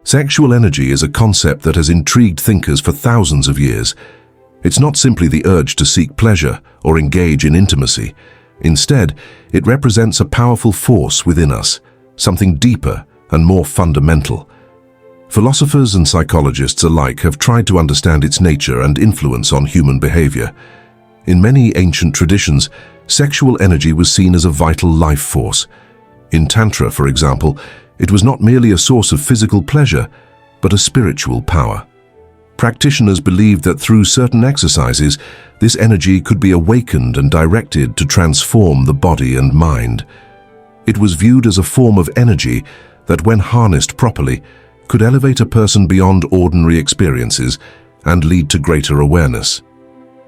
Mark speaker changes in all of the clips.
Speaker 1: Sexual energy is a concept that has intrigued thinkers for thousands of years. It's not simply the urge to seek pleasure or engage in intimacy. Instead, it represents a powerful force within us, something deeper and more fundamental. Philosophers and psychologists alike have tried to understand its nature and influence on human behavior. In many ancient traditions, sexual energy was seen as a vital life force. In Tantra, for example, it was not merely a source of physical pleasure, but a spiritual power. Practitioners believed that through certain exercises, this energy could be awakened and directed to transform the body and mind. It was viewed as a form of energy that, when harnessed properly, could elevate a person beyond ordinary experiences and lead to greater awareness.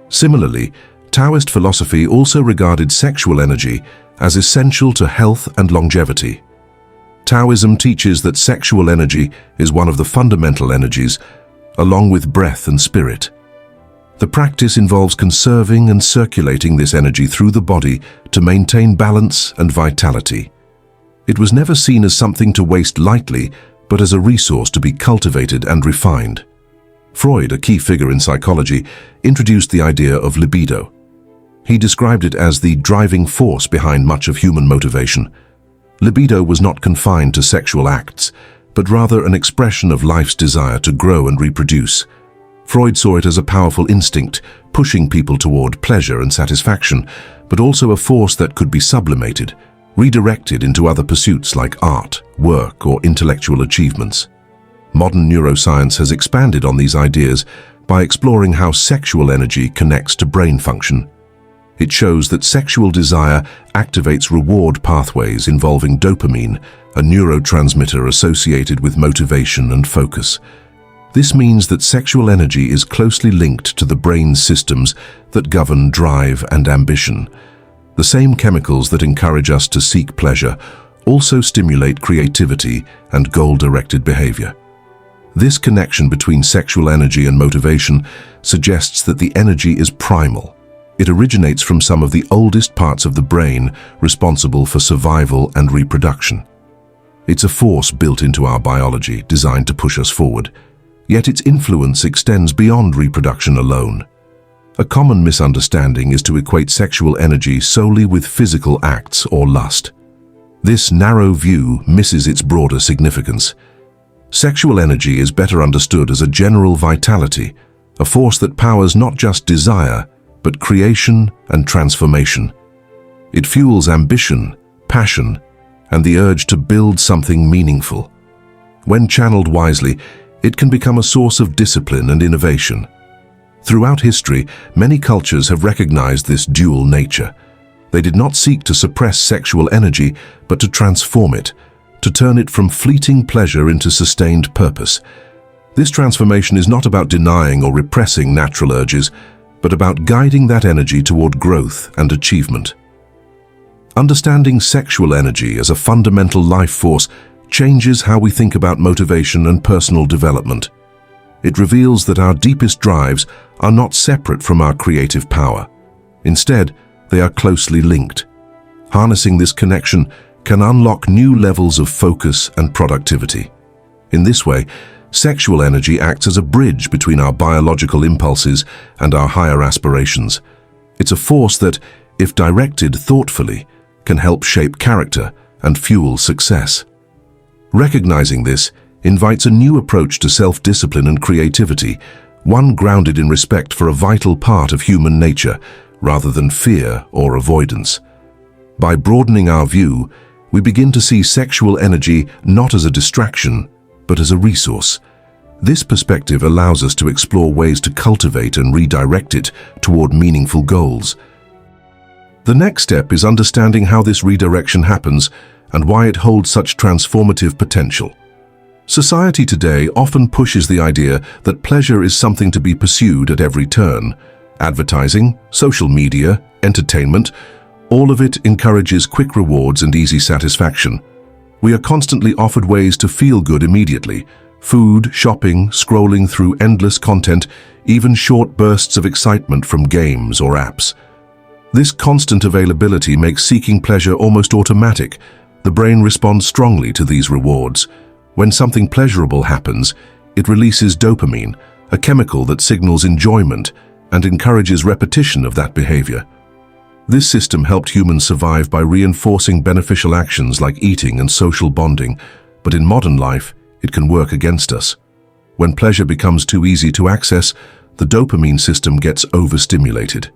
Speaker 1: Similarly, Taoist philosophy also regarded sexual energy as essential to health and longevity. Taoism teaches that sexual energy is one of the fundamental energies, along with breath and spirit. The practice involves conserving and circulating this energy through the body to maintain balance and vitality. It was never seen as something to waste lightly, but as a resource to be cultivated and refined. Freud, a key figure in psychology, introduced the idea of libido. He described it as the driving force behind much of human motivation. Libido was not confined to sexual acts, but rather an expression of life's desire to grow and reproduce. Freud saw it as a powerful instinct, pushing people toward pleasure and satisfaction, but also a force that could be sublimated, redirected into other pursuits like art, work, or intellectual achievements. Modern neuroscience has expanded on these ideas by exploring how sexual energy connects to brain function. It shows that sexual desire activates reward pathways involving dopamine, a neurotransmitter associated with motivation and focus. This means that sexual energy is closely linked to the brain's systems that govern drive and ambition. The same chemicals that encourage us to seek pleasure also stimulate creativity and goal-directed behavior. This connection between sexual energy and motivation suggests that the energy is primal. It originates from some of the oldest parts of the brain responsible for survival and reproduction. It's a force built into our biology, designed to push us forward. Yet its influence extends beyond reproduction alone. A common misunderstanding is to equate sexual energy solely with physical acts or lust. This narrow view misses its broader significance. Sexual energy is better understood as a general vitality, a force that powers not just desire, but creation and transformation. It fuels ambition, passion, and the urge to build something meaningful. When channeled wisely, it can become a source of discipline and innovation. Throughout history, many cultures have recognized this dual nature. They did not seek to suppress sexual energy, but to transform it, to turn it from fleeting pleasure into sustained purpose. This transformation is not about denying or repressing natural urges, but about guiding that energy toward growth and achievement. Understanding sexual energy as a fundamental life force changes how we think about motivation and personal development. It reveals that our deepest drives are not separate from our creative power. Instead, they are closely linked. Harnessing this connection can unlock new levels of focus and productivity. In this way, sexual energy acts as a bridge between our biological impulses and our higher aspirations. It's a force that, if directed thoughtfully, can help shape character and fuel success. Recognizing this invites a new approach to self-discipline and creativity, one grounded in respect for a vital part of human nature, rather than fear or avoidance. By broadening our view, we begin to see sexual energy not as a distraction, but as a resource. This perspective allows us to explore ways to cultivate and redirect it toward meaningful goals. The next step is understanding how this redirection happens and why it holds such transformative potential. Society today often pushes the idea that pleasure is something to be pursued at every turn. Advertising, social media, entertainment, all of it encourages quick rewards and easy satisfaction. We are constantly offered ways to feel good immediately. Food, shopping, scrolling through endless content, even short bursts of excitement from games or apps. This constant availability makes seeking pleasure almost automatic. The brain responds strongly to these rewards. When something pleasurable happens, it releases dopamine, a chemical that signals enjoyment and encourages repetition of that behavior. This system helped humans survive by reinforcing beneficial actions like eating and social bonding, but in modern life, it can work against us. When pleasure becomes too easy to access, the dopamine system gets overstimulated.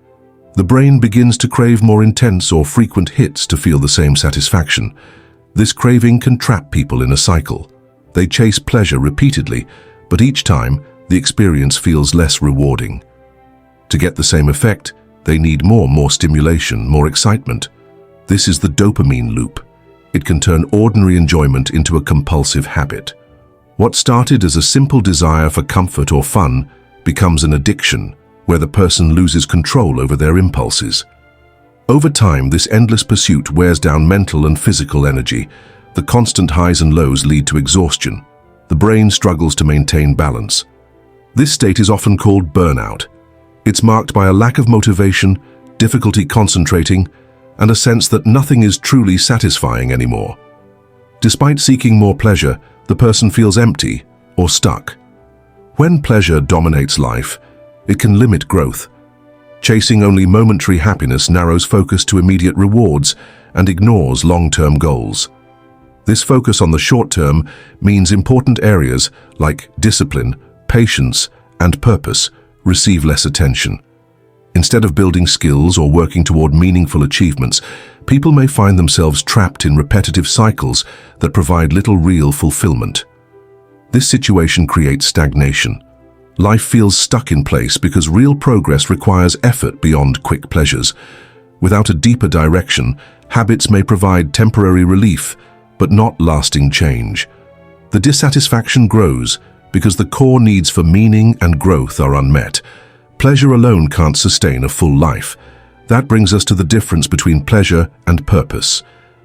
Speaker 1: The brain begins to crave more intense or frequent hits to feel the same satisfaction. This craving can trap people in a cycle. They chase pleasure repeatedly, but each time, the experience feels less rewarding. To get the same effect, they need more stimulation, more excitement. This is the dopamine loop. It can turn ordinary enjoyment into a compulsive habit. What started as a simple desire for comfort or fun becomes an addiction, where the person loses control over their impulses. Over time, this endless pursuit wears down mental and physical energy. The constant highs and lows lead to exhaustion. The brain struggles to maintain balance. This state is often called burnout. It's marked by a lack of motivation, difficulty concentrating, and a sense that nothing is truly satisfying anymore. Despite seeking more pleasure, the person feels empty or stuck. When pleasure dominates life, it can limit growth. Chasing only momentary happiness narrows focus to immediate rewards and ignores long-term goals. This focus on the short term means important areas like discipline, patience, and purpose receive less attention. Instead of building skills or working toward meaningful achievements, people may find themselves trapped in repetitive cycles that provide little real fulfillment. This situation creates stagnation. Life feels stuck in place because real progress requires effort beyond quick pleasures. Without a deeper direction, habits may provide temporary relief, but not lasting change. The dissatisfaction grows because the core needs for meaning and growth are unmet. Pleasure alone can't sustain a full life. That brings us to the difference between pleasure and purpose.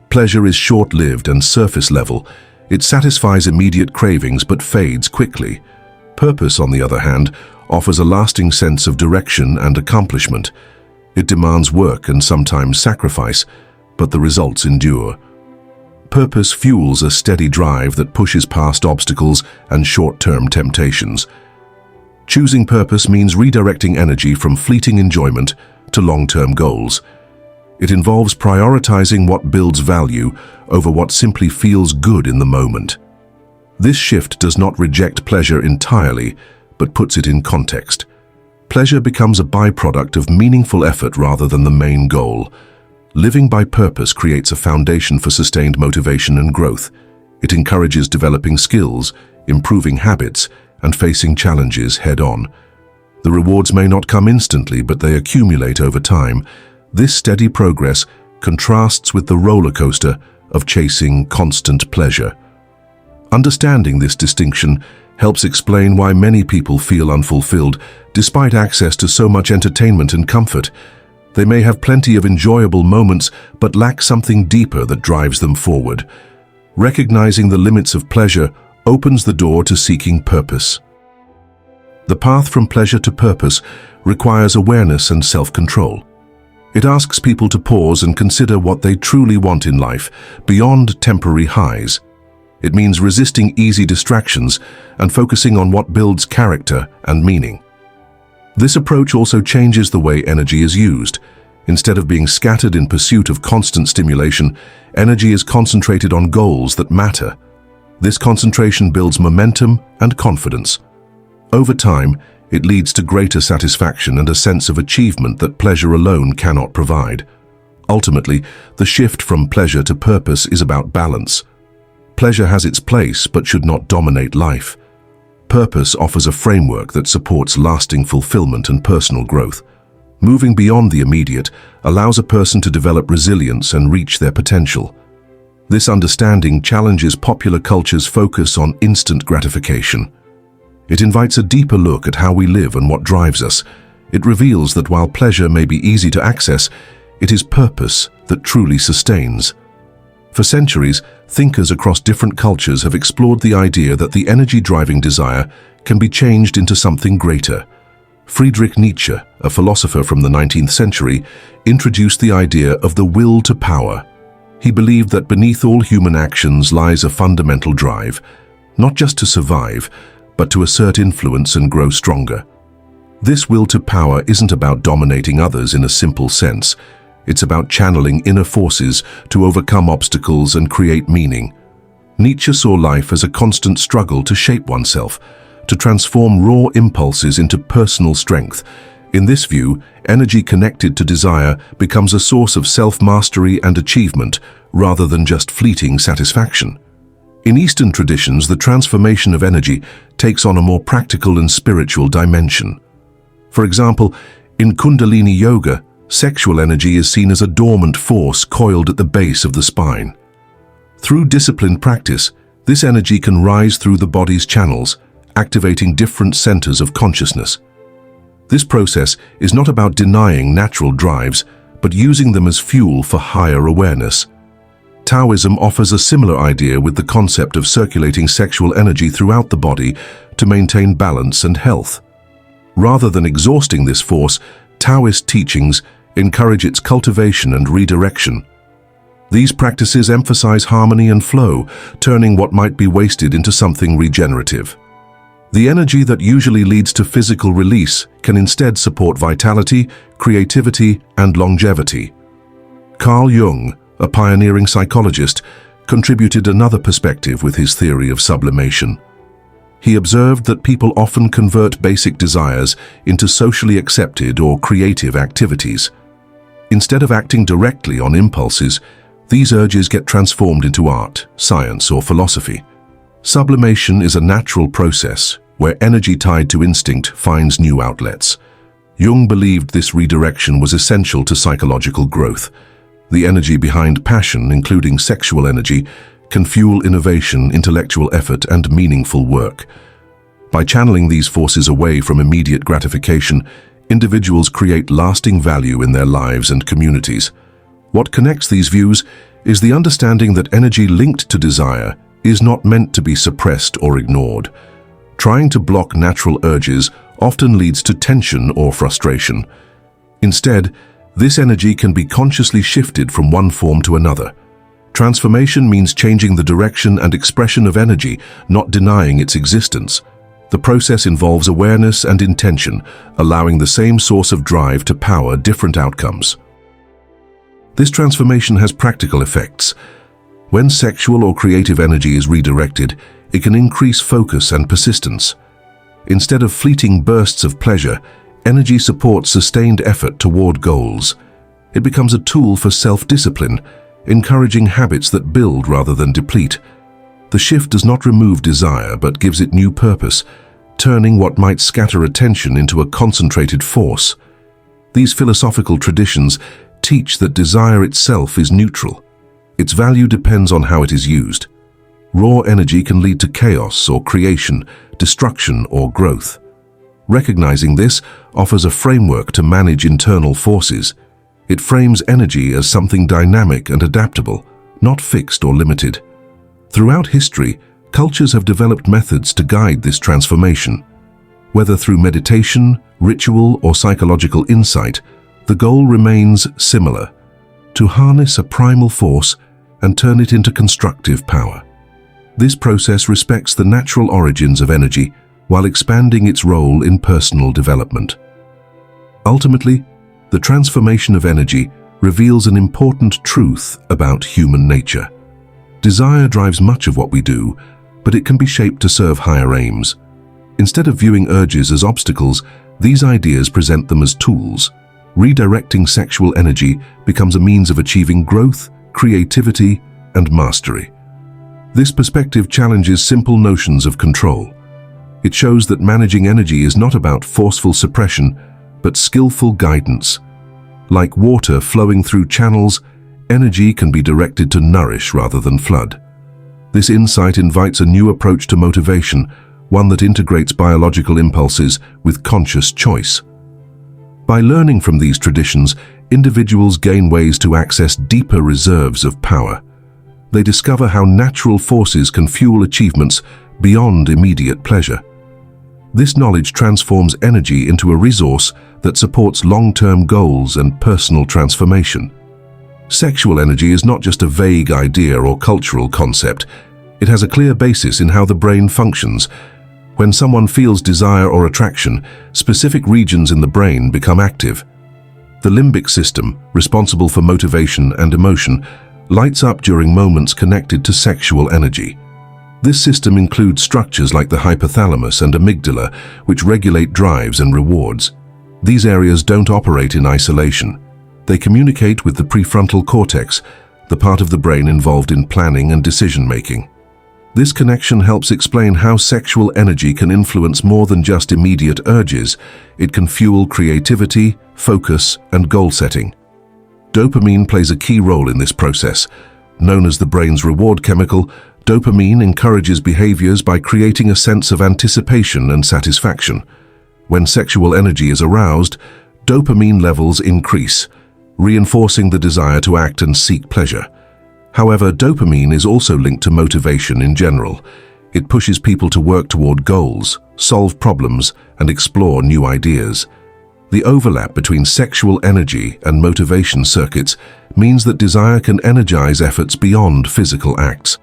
Speaker 1: Pleasure is short-lived and surface level. It satisfies immediate cravings but fades quickly. Purpose, on the other hand, offers a lasting sense of direction and accomplishment. It demands work and sometimes sacrifice, but the results endure. Purpose fuels a steady drive that pushes past obstacles and short-term temptations. Choosing purpose means redirecting energy from fleeting enjoyment to long-term goals. It involves prioritizing what builds value over what simply feels good in the moment. This shift does not reject pleasure entirely, but puts it in context. Pleasure becomes a byproduct of meaningful effort rather than the main goal. Living by purpose creates a foundation for sustained motivation and growth. It encourages developing skills, improving habits, and facing challenges head-on. The rewards may not come instantly, but they accumulate over time. This steady progress contrasts with the roller coaster of chasing constant pleasure. Understanding this distinction helps explain why many people feel unfulfilled despite access to so much entertainment and comfort. They may have plenty of enjoyable moments but lack something deeper that drives them forward. Recognizing the limits of pleasure opens the door to seeking purpose. The path from pleasure to purpose requires awareness and self-control. It asks people to pause and consider what they truly want in life, beyond temporary highs. It means resisting easy distractions and focusing on what builds character and meaning. This approach also changes the way energy is used. Instead of being scattered in pursuit of constant stimulation, energy is concentrated on goals that matter. This concentration builds momentum and confidence. Over time, it leads to greater satisfaction and a sense of achievement that pleasure alone cannot provide. Ultimately, the shift from pleasure to purpose is about balance. Pleasure has its place but should not dominate life. Purpose offers a framework that supports lasting fulfillment and personal growth. Moving beyond the immediate allows a person to develop resilience and reach their potential. This understanding challenges popular culture's focus on instant gratification. It invites a deeper look at how we live and what drives us. It reveals that while pleasure may be easy to access, it is purpose that truly sustains. For centuries, thinkers across different cultures have explored the idea that the energy-driving desire can be changed into something greater. Friedrich Nietzsche, a philosopher from the 19th century, introduced the idea of the will to power. He believed that beneath all human actions lies a fundamental drive, not just to survive, but to assert influence and grow stronger. This will to power isn't about dominating others in a simple sense. It's about channeling inner forces to overcome obstacles and create meaning. Nietzsche saw life as a constant struggle to shape oneself, to transform raw impulses into personal strength. In this view, energy connected to desire becomes a source of self-mastery and achievement rather than just fleeting satisfaction. In Eastern traditions, the transformation of energy takes on a more practical and spiritual dimension. For example, in Kundalini Yoga, sexual energy is seen as a dormant force coiled at the base of the spine. Through disciplined practice, this energy can rise through the body's channels, activating different centers of consciousness. This process is not about denying natural drives, but using them as fuel for higher awareness. Taoism offers a similar idea with the concept of circulating sexual energy throughout the body to maintain balance and health. Rather than exhausting this force, Taoist teachings encourage its cultivation and redirection. These practices emphasize harmony and flow, turning what might be wasted into something regenerative. The energy that usually leads to physical release can instead support vitality, creativity, and longevity. Carl Jung, a pioneering psychologist, contributed another perspective with his theory of sublimation. He observed that people often convert basic desires into socially accepted or creative activities. Instead of acting directly on impulses, these urges get transformed into art, science, or philosophy. Sublimation is a natural process where energy tied to instinct finds new outlets. Jung believed this redirection was essential to psychological growth. The energy behind passion, including sexual energy, can fuel innovation, intellectual effort, and meaningful work. By channeling these forces away from immediate gratification, individuals create lasting value in their lives and communities. What connects these views is the understanding that energy linked to desire is not meant to be suppressed or ignored. Trying to block natural urges often leads to tension or frustration. Instead, this energy can be consciously shifted from one form to another. Transformation means changing the direction and expression of energy, not denying its existence. The process involves awareness and intention, allowing the same source of drive to power different outcomes. This transformation has practical effects. When sexual or creative energy is redirected, it can increase focus and persistence. Instead of fleeting bursts of pleasure, energy supports sustained effort toward goals. It becomes a tool for self-discipline, encouraging habits that build rather than deplete. The shift does not remove desire but gives it new purpose, turning what might scatter attention into a concentrated force. These philosophical traditions teach that desire itself is neutral. Its value depends on how it is used. Raw energy can lead to chaos or creation, destruction or growth. Recognizing this offers a framework to manage internal forces. It frames energy as something dynamic and adaptable, not fixed or limited. Throughout history, cultures have developed methods to guide this transformation. Whether through meditation, ritual, or psychological insight, the goal remains similar: to harness a primal force and turn it into constructive power. This process respects the natural origins of energy while expanding its role in personal development. Ultimately, the transformation of energy reveals an important truth about human nature. Desire drives much of what we do, but it can be shaped to serve higher aims. Instead of viewing urges as obstacles, these ideas present them as tools. Redirecting sexual energy becomes a means of achieving growth, creativity, and mastery. This perspective challenges simple notions of control. It shows that managing energy is not about forceful suppression, but skillful guidance. Like water flowing through channels, energy can be directed to nourish rather than flood. This insight invites a new approach to motivation, one that integrates biological impulses with conscious choice. By learning from these traditions, individuals gain ways to access deeper reserves of power. They discover how natural forces can fuel achievements beyond immediate pleasure. This knowledge transforms energy into a resource that supports long-term goals and personal transformation. Sexual energy is not just a vague idea or cultural concept. It has a clear basis in how the brain functions. When someone feels desire or attraction, specific regions in the brain become active. The limbic system, responsible for motivation and emotion, lights up during moments connected to sexual energy. This system includes structures like the hypothalamus and amygdala, which regulate drives and rewards. These areas don't operate in isolation. They communicate with the prefrontal cortex, the part of the brain involved in planning and decision-making. This connection helps explain how sexual energy can influence more than just immediate urges. It can fuel creativity, focus, and goal setting. Dopamine plays a key role in this process. Known as the brain's reward chemical, dopamine encourages behaviors by creating a sense of anticipation and satisfaction. When sexual energy is aroused, dopamine levels increase, reinforcing the desire to act and seek pleasure. However, dopamine is also linked to motivation in general. It pushes people to work toward goals, solve problems, and explore new ideas. The overlap between sexual energy and motivation circuits means that desire can energize efforts beyond physical acts.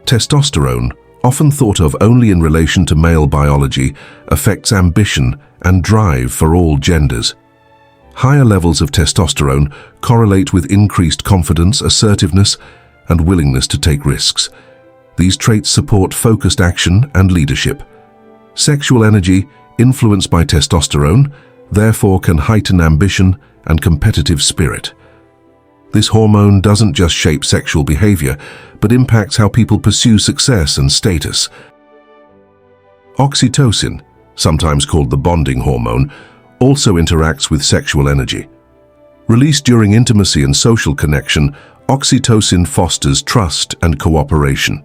Speaker 1: Testosterone, often thought of only in relation to male biology, affects ambition and drive for all genders. Higher levels of testosterone correlate with increased confidence, assertiveness, and willingness to take risks. These traits support focused action and leadership. Sexual energy, influenced by testosterone, therefore can heighten ambition and competitive spirit. This hormone doesn't just shape sexual behavior, but impacts how people pursue success and status. Oxytocin, sometimes called the bonding hormone, also interacts with sexual energy. Released during intimacy and social connection, oxytocin fosters trust and cooperation.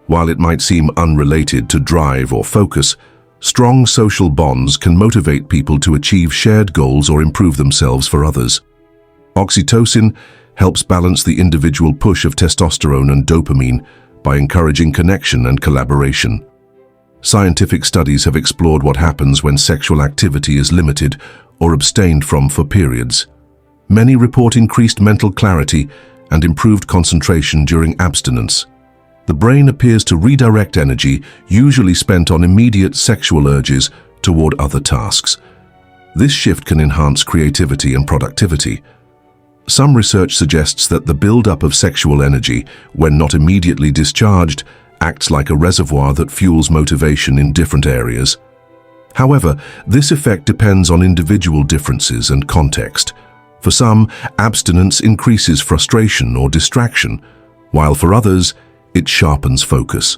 Speaker 1: While it might seem unrelated to drive or focus, strong social bonds can motivate people to achieve shared goals or improve themselves for others. Oxytocin helps balance the individual push of testosterone and dopamine by encouraging connection and collaboration. Scientific studies have explored what happens when sexual activity is limited or abstained from for periods. Many report increased mental clarity and improved concentration during abstinence. The brain appears to redirect energy usually spent on immediate sexual urges toward other tasks. This shift can enhance creativity and productivity. Some research suggests that the buildup of sexual energy, when not immediately discharged, acts like a reservoir that fuels motivation in different areas. However, this effect depends on individual differences and context. For some, abstinence increases frustration or distraction, while for others, it sharpens focus.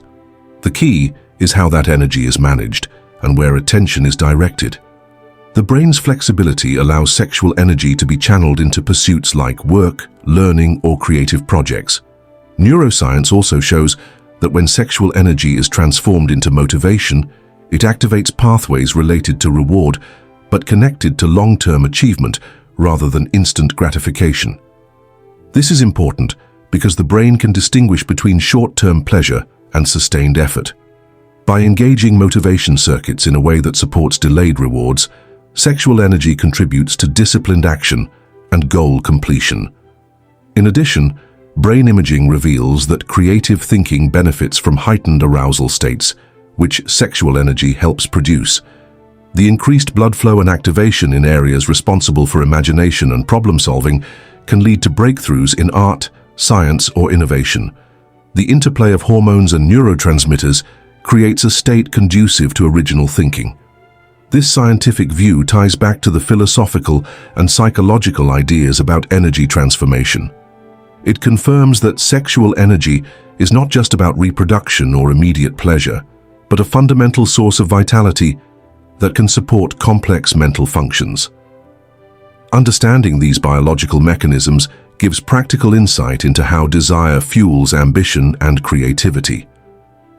Speaker 1: The key is how that energy is managed and where attention is directed. The brain's flexibility allows sexual energy to be channeled into pursuits like work, learning, or creative projects. Neuroscience also shows that when sexual energy is transformed into motivation, it activates pathways related to reward, but connected to long-term achievement rather than instant gratification. This is important because the brain can distinguish between short-term pleasure and sustained effort. By engaging motivation circuits in a way that supports delayed rewards, sexual energy contributes to disciplined action and goal completion. In addition, brain imaging reveals that creative thinking benefits from heightened arousal states, which sexual energy helps produce. The increased blood flow and activation in areas responsible for imagination and problem-solving can lead to breakthroughs in art, science, or innovation. The interplay of hormones and neurotransmitters creates a state conducive to original thinking. This scientific view ties back to the philosophical and psychological ideas about energy transformation. It confirms that sexual energy is not just about reproduction or immediate pleasure, but a fundamental source of vitality that can support complex mental functions. Understanding these biological mechanisms gives practical insight into how desire fuels ambition and creativity.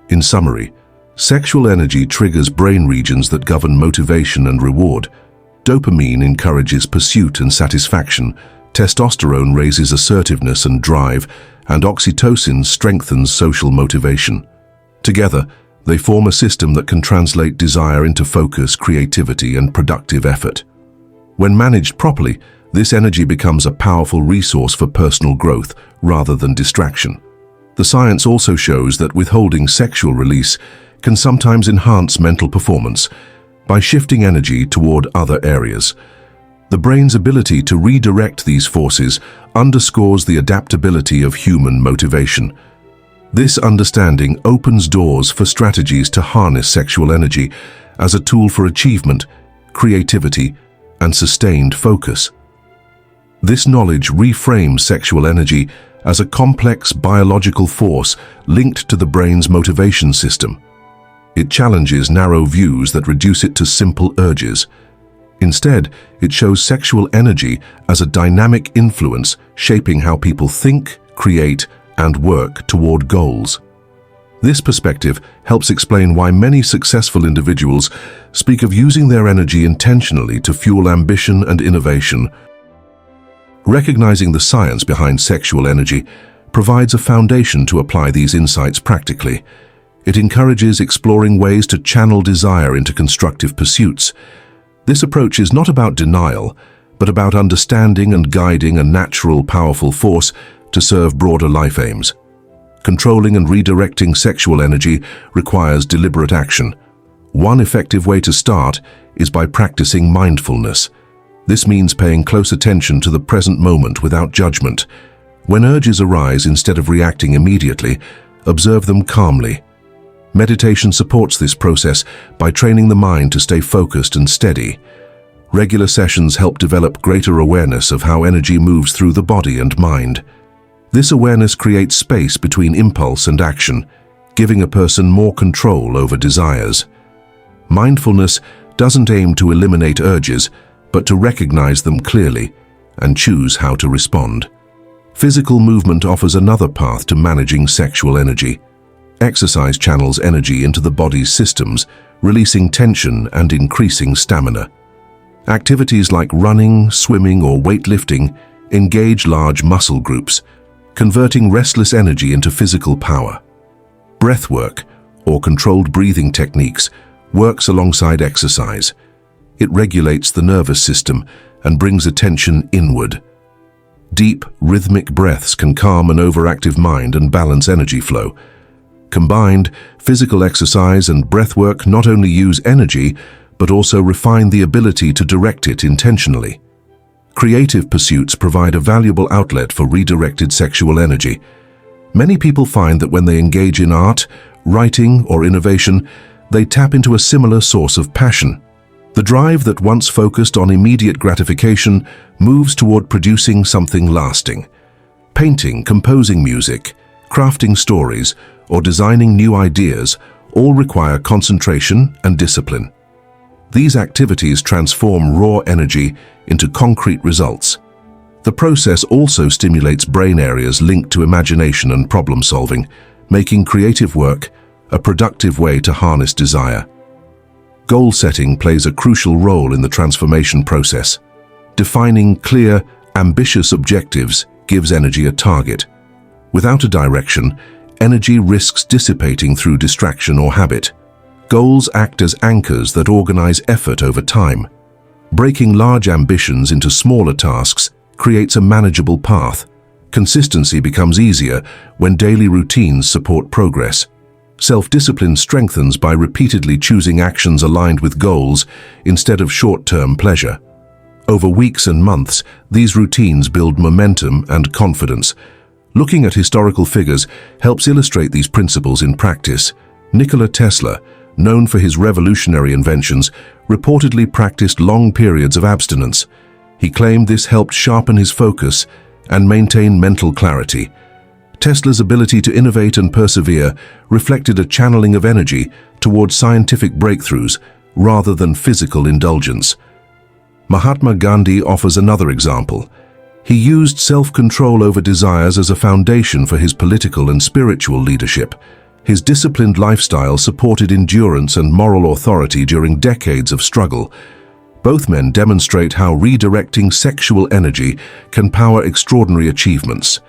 Speaker 1: In summary, sexual energy triggers brain regions that govern motivation and reward. Dopamine encourages pursuit and satisfaction, testosterone raises assertiveness and drive, and oxytocin strengthens social motivation. Together, they form a system that can translate desire into focus, creativity, and productive effort. When managed properly, this energy becomes a powerful resource for personal growth rather than distraction. The science also shows that withholding sexual release can sometimes enhance mental performance by shifting energy toward other areas. The brain's ability to redirect these forces underscores the adaptability of human motivation. This understanding opens doors for strategies to harness sexual energy as a tool for achievement, creativity, and sustained focus. This knowledge reframes sexual energy as a complex biological force linked to the brain's motivation system. It challenges narrow views that reduce it to simple urges. Instead, it shows sexual energy as a dynamic influence shaping how people think, create, and work toward goals. This perspective helps explain why many successful individuals speak of using their energy intentionally to fuel ambition and innovation. Recognizing the science behind sexual energy provides a foundation to apply these insights practically. It encourages exploring ways to channel desire into constructive pursuits. This approach is not about denial, but about understanding and guiding a natural, powerful force to serve broader life aims. Controlling and redirecting sexual energy requires deliberate action. One effective way to start is by practicing mindfulness. This means paying close attention to the present moment without judgment. When urges arise, instead of reacting immediately, observe them calmly. Meditation supports this process by training the mind to stay focused and steady. Regular sessions help develop greater awareness of how energy moves through the body and mind. This awareness creates space between impulse and action, giving a person more control over desires. Mindfulness doesn't aim to eliminate urges, but to recognize them clearly and choose how to respond. Physical movement offers another path to managing sexual energy. Exercise channels energy into the body's systems, releasing tension and increasing stamina. Activities like running, swimming, or weightlifting engage large muscle groups, converting restless energy into physical power. Breathwork, or controlled breathing techniques, works alongside exercise. It regulates the nervous system and brings attention inward. Deep, rhythmic breaths can calm an overactive mind and balance energy flow. Combined, physical exercise and breathwork not only use energy, but also refine the ability to direct it intentionally. Creative pursuits provide a valuable outlet for redirected sexual energy. Many people find that when they engage in art, writing, or innovation, they tap into a similar source of passion. The drive that once focused on immediate gratification moves toward producing something lasting. Painting, composing music, crafting stories, or designing new ideas all require concentration and discipline. These activities transform raw energy into concrete results. The process also stimulates brain areas linked to imagination and problem solving, making creative work a productive way to harness desire. Goal setting plays a crucial role in the transformation process. Defining clear, ambitious objectives gives energy a target. Without a direction, energy risks dissipating through distraction or habit. Goals act as anchors that organize effort over time. Breaking large ambitions into smaller tasks creates a manageable path. Consistency becomes easier when daily routines support progress. Self-discipline strengthens by repeatedly choosing actions aligned with goals instead of short-term pleasure. Over weeks and months, these routines build momentum and confidence. Looking at historical figures helps illustrate these principles in practice. Nikola Tesla, known for his revolutionary inventions, reportedly practiced long periods of abstinence. He claimed this helped sharpen his focus and maintain mental clarity. Tesla's ability to innovate and persevere reflected a channeling of energy towards scientific breakthroughs rather than physical indulgence. Mahatma Gandhi offers another example. He used self-control over desires as a foundation for his political and spiritual leadership. His disciplined lifestyle supported endurance and moral authority during decades of struggle. Both men demonstrate how redirecting sexual energy can power extraordinary achievements.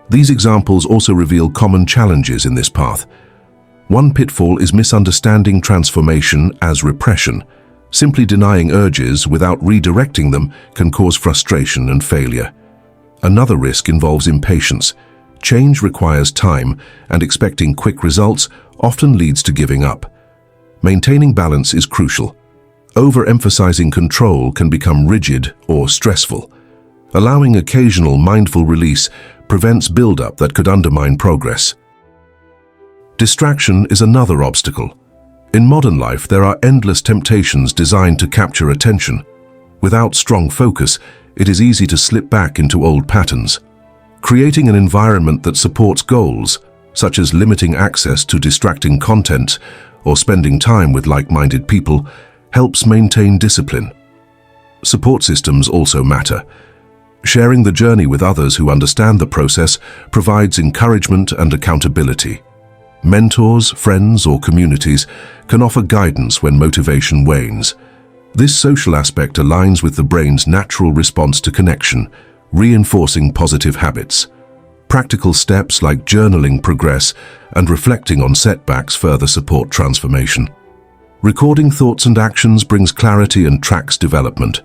Speaker 1: These examples also reveal common challenges in this path. One pitfall is misunderstanding transformation as repression. Simply denying urges without redirecting them can cause frustration and failure. Another risk involves impatience. change requires time, and expecting quick results often leads to giving up. Maintaining balance is crucial. Overemphasizing control can become rigid or stressful. Allowing occasional mindful release prevents buildup that could undermine progress. Distraction is another obstacle. In modern life, there are endless temptations designed to capture attention. Without strong focus, it is easy to slip back into old patterns. Creating an environment that supports goals, such as limiting access to distracting content or spending time with like-minded people, helps maintain discipline. Support systems also matter. Sharing the journey with others who understand the process provides encouragement and accountability. Mentors, friends, or communities can offer guidance when motivation wanes. This social aspect aligns with the brain's natural response to connection, reinforcing positive habits. Practical steps like journaling progress and reflecting on setbacks further support transformation. Recording thoughts and actions brings clarity and tracks development.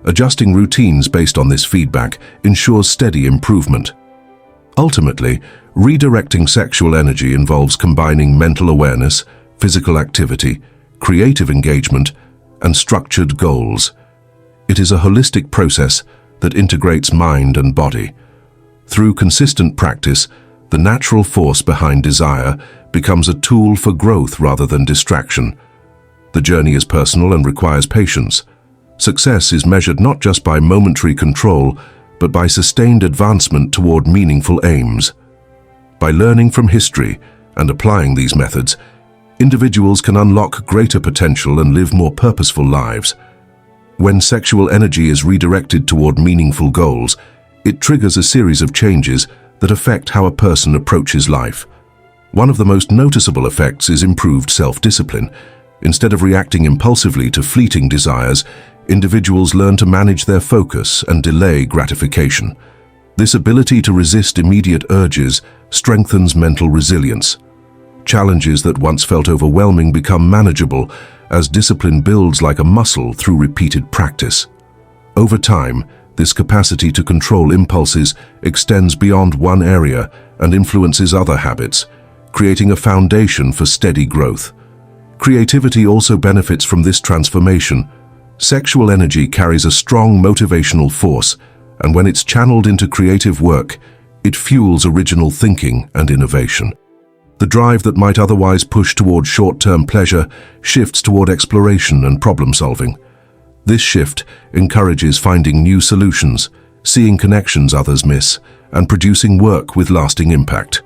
Speaker 1: Adjusting routines based on this feedback ensures steady improvement. Ultimately, redirecting sexual energy involves combining mental awareness, physical activity, creative engagement, and structured goals. It is a holistic process that integrates mind and body. Through consistent practice, the natural force behind desire becomes a tool for growth rather than distraction. The journey is personal and requires patience. Success is measured not just by momentary control, but by sustained advancement toward meaningful aims. By learning from history and applying these methods, individuals can unlock greater potential and live more purposeful lives. When sexual energy is redirected toward meaningful goals, it triggers a series of changes that affect how a person approaches life. One of the most noticeable effects is improved self-discipline. Instead of reacting impulsively to fleeting desires, individuals learn to manage their focus and delay gratification. This ability to resist immediate urges strengthens mental resilience. Challenges that once felt overwhelming become manageable as discipline builds like a muscle through repeated practice. Over time, this capacity to control impulses extends beyond one area and influences other habits, creating a foundation for steady growth. Creativity also benefits from this transformation. Sexual energy carries a strong motivational force, and when it's channeled into creative work, it fuels original thinking and innovation. The drive that might otherwise push toward short-term pleasure shifts toward exploration and problem-solving. This shift encourages finding new solutions, seeing connections others miss, and producing work with lasting impact.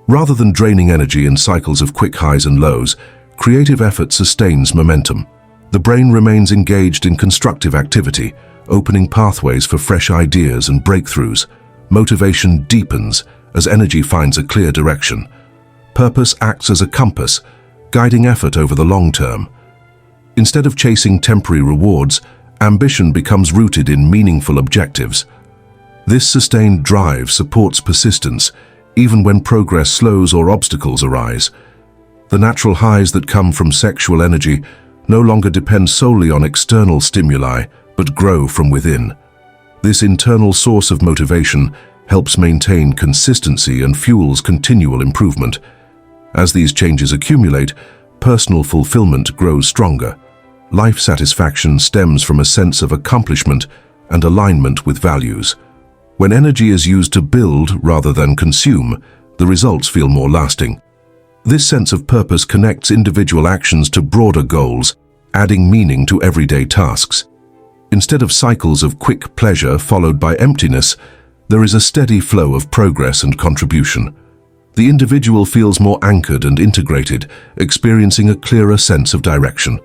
Speaker 1: Rather than draining energy in cycles of quick highs and lows, creative effort sustains momentum. The brain remains engaged in constructive activity, opening pathways for fresh ideas and breakthroughs. Motivation deepens as energy finds a clear direction. Purpose acts as a compass, guiding effort over the long term. Instead of chasing temporary rewards, ambition becomes rooted in meaningful objectives. This sustained drive supports persistence, even when progress slows or obstacles arise. The natural highs that come from sexual energy no longer depend solely on external stimuli, but grow from within. This internal source of motivation helps maintain consistency and fuels continual improvement. As these changes accumulate, personal fulfillment grows stronger. Life satisfaction stems from a sense of accomplishment and alignment with values. When energy is used to build rather than consume, the results feel more lasting. This sense of purpose connects individual actions to broader goals, adding meaning to everyday tasks. Instead of cycles of quick pleasure followed by emptiness, there is a steady flow of progress and contribution. The individual feels more anchored and integrated, experiencing a clearer sense of direction.